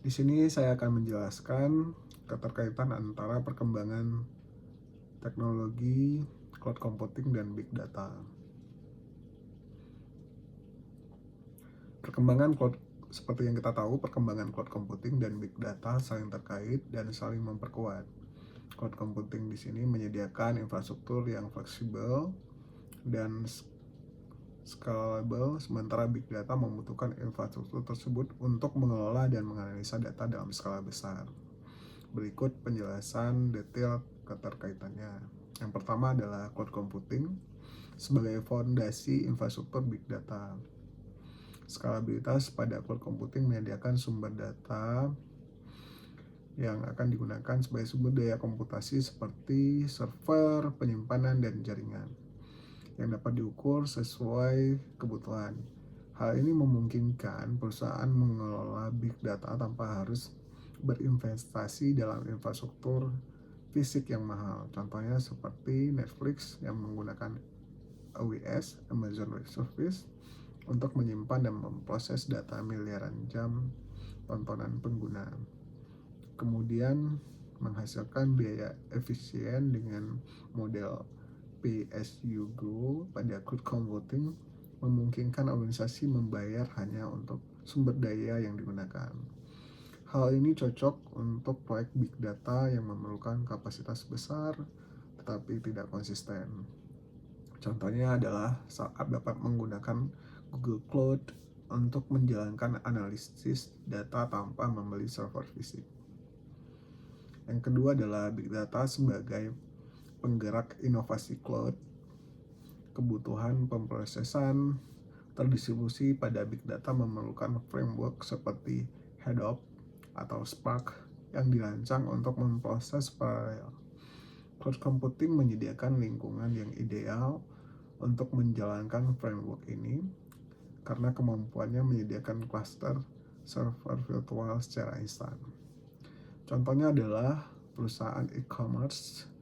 Di sini saya akan menjelaskan keterkaitan antara perkembangan teknologi cloud computing dan big data. Seperti yang kita tahu, perkembangan cloud computing dan big data saling terkait dan saling memperkuat. Cloud computing di sini menyediakan infrastruktur yang fleksibel dan scalable, sementara big data membutuhkan infrastruktur tersebut untuk mengelola dan menganalisa data dalam skala besar. Berikut penjelasan detail keterkaitannya. Yang pertama adalah cloud computing sebagai fondasi infrastruktur big data. Skalabilitas pada cloud computing menyediakan sumber data yang akan digunakan sebagai sumber daya komputasi seperti server, penyimpanan, dan jaringan yang dapat diukur sesuai kebutuhan. Hal ini memungkinkan perusahaan mengelola big data tanpa harus berinvestasi dalam infrastruktur fisik yang mahal. Contohnya seperti Netflix yang menggunakan AWS, Amazon Web Service, untuk menyimpan dan memproses data miliaran jam tontonan pengguna. Kemudian menghasilkan biaya efisien dengan model pay-as-you-go pada cloud computing memungkinkan organisasi membayar hanya untuk sumber daya yang digunakan. Hal ini cocok untuk proyek big data yang memerlukan kapasitas besar tetapi tidak konsisten. Contohnya adalah saat dapat menggunakan Google Cloud untuk menjalankan analisis data tanpa membeli server fisik. Yang kedua adalah big data sebagai penggerak inovasi cloud. Kebutuhan pemrosesan terdistribusi pada big data memerlukan framework seperti Hadoop atau Spark yang dirancang untuk memproses paralel. Cloud computing menyediakan lingkungan yang ideal untuk menjalankan framework ini karena kemampuannya menyediakan cluster server virtual secara instan. Contohnya adalah perusahaan e-commerce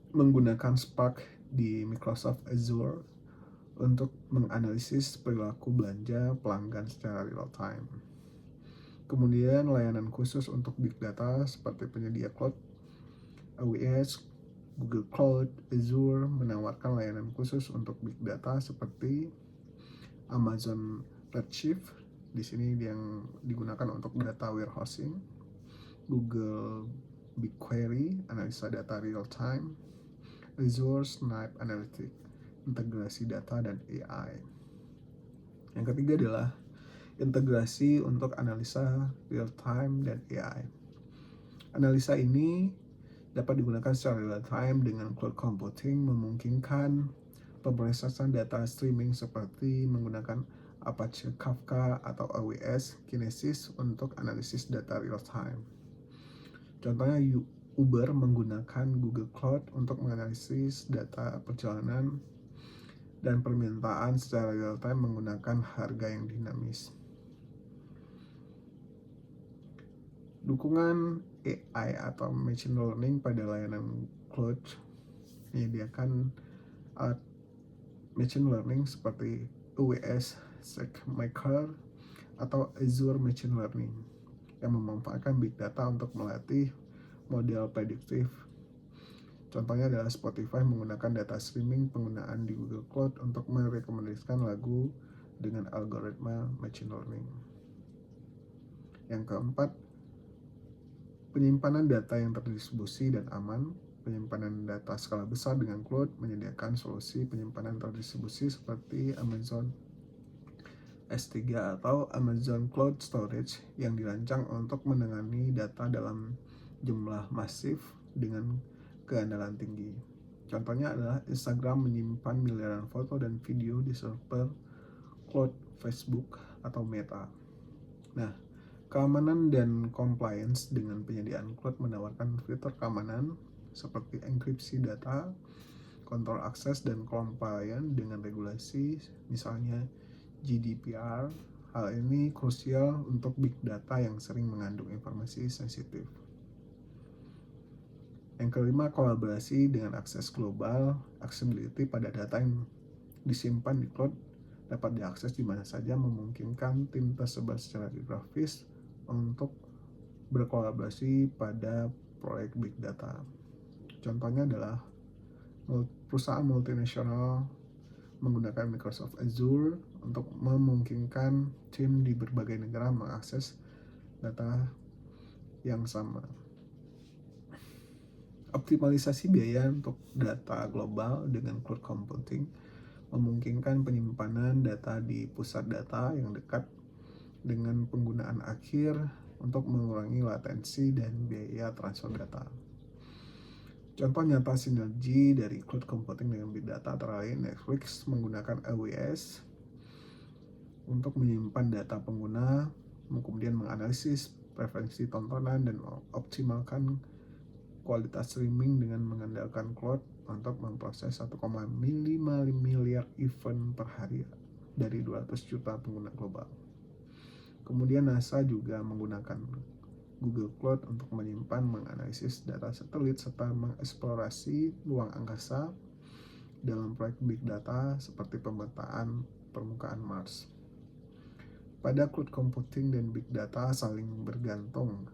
menggunakan Spark di Microsoft Azure untuk menganalisis perilaku belanja pelanggan secara real time. Kemudian layanan khusus untuk big data seperti penyedia cloud, AWS, Google Cloud, Azure menawarkan layanan khusus untuk big data seperti Amazon Redshift, di sini yang digunakan untuk data warehousing, Google BigQuery, analisa data real time, Azure Synapse Analytics, integrasi data dan AI. Yang ketiga adalah integrasi untuk analisa real time dan AI. Analisa ini dapat digunakan secara real time dengan cloud computing, memungkinkan pemrosesan data streaming seperti menggunakan Apache Kafka atau AWS Kinesis untuk analisis data real time. Contohnya Uber menggunakan Google Cloud untuk menganalisis data perjalanan dan permintaan secara real time menggunakan harga yang dinamis. Dukungan AI atau machine learning pada layanan cloud menyediakan alat machine learning seperti AWS SageMaker atau Azure Machine Learning yang memanfaatkan big data untuk melatih model prediktif. Contohnya adalah Spotify menggunakan data streaming penggunaan di Google Cloud untuk merekomendasikan lagu dengan algoritma machine learning. Yang keempat, penyimpanan data yang terdistribusi dan aman. Penyimpanan data skala besar dengan cloud menyediakan solusi penyimpanan terdistribusi seperti Amazon S3 atau Amazon Cloud Storage yang dirancang untuk menangani data dalam jumlah masif dengan keandalan tinggi. Contohnya adalah Instagram menyimpan miliaran foto dan video di server cloud Facebook atau Meta. Nah, keamanan dan compliance dengan penyediaan cloud menawarkan fitur keamanan seperti enkripsi data, kontrol akses, dan compliance dengan regulasi, misalnya GDPR. Hal ini krusial untuk big data yang sering mengandung informasi sensitif. Yang kelima, kolaborasi dengan akses global. Accessibility pada data yang disimpan di cloud dapat diakses di mana saja, memungkinkan tim tersebar secara geografis untuk berkolaborasi pada proyek big data. Contohnya adalah perusahaan multinasional menggunakan Microsoft Azure untuk memungkinkan tim di berbagai negara mengakses data yang sama. Optimalisasi biaya untuk data global dengan cloud computing memungkinkan penyimpanan data di pusat data yang dekat dengan penggunaan akhir untuk mengurangi latensi dan biaya transfer data. Contoh nyata sinergi dari cloud computing dengan big data antara lain Netflix menggunakan AWS untuk menyimpan data pengguna, kemudian menganalisis preferensi tontonan dan optimalkan kualitas streaming dengan mengandalkan cloud untuk memproses 1,5 miliar event per hari dari 200 juta pengguna global. Kemudian NASA juga menggunakan Google Cloud untuk menyimpan, menganalisis data satelit, serta mengeksplorasi ruang angkasa dalam proyek big data seperti pemetaan permukaan Mars. Pada cloud computing dan big data saling bergantung.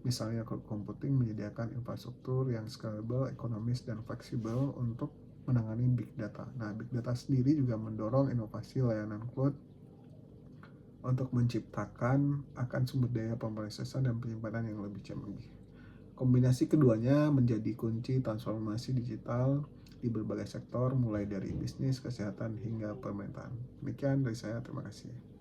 Misalnya cloud computing menyediakan infrastruktur yang scalable, ekonomis, dan fleksibel untuk menangani big data. Nah, big data sendiri juga mendorong inovasi layanan cloud untuk menciptakan akan sumber daya pemrosesan dan penyimpanan yang lebih canggih. Kombinasi keduanya menjadi kunci transformasi digital di berbagai sektor, mulai dari bisnis, kesehatan, hingga pemerintahan. Demikian dari saya, terima kasih.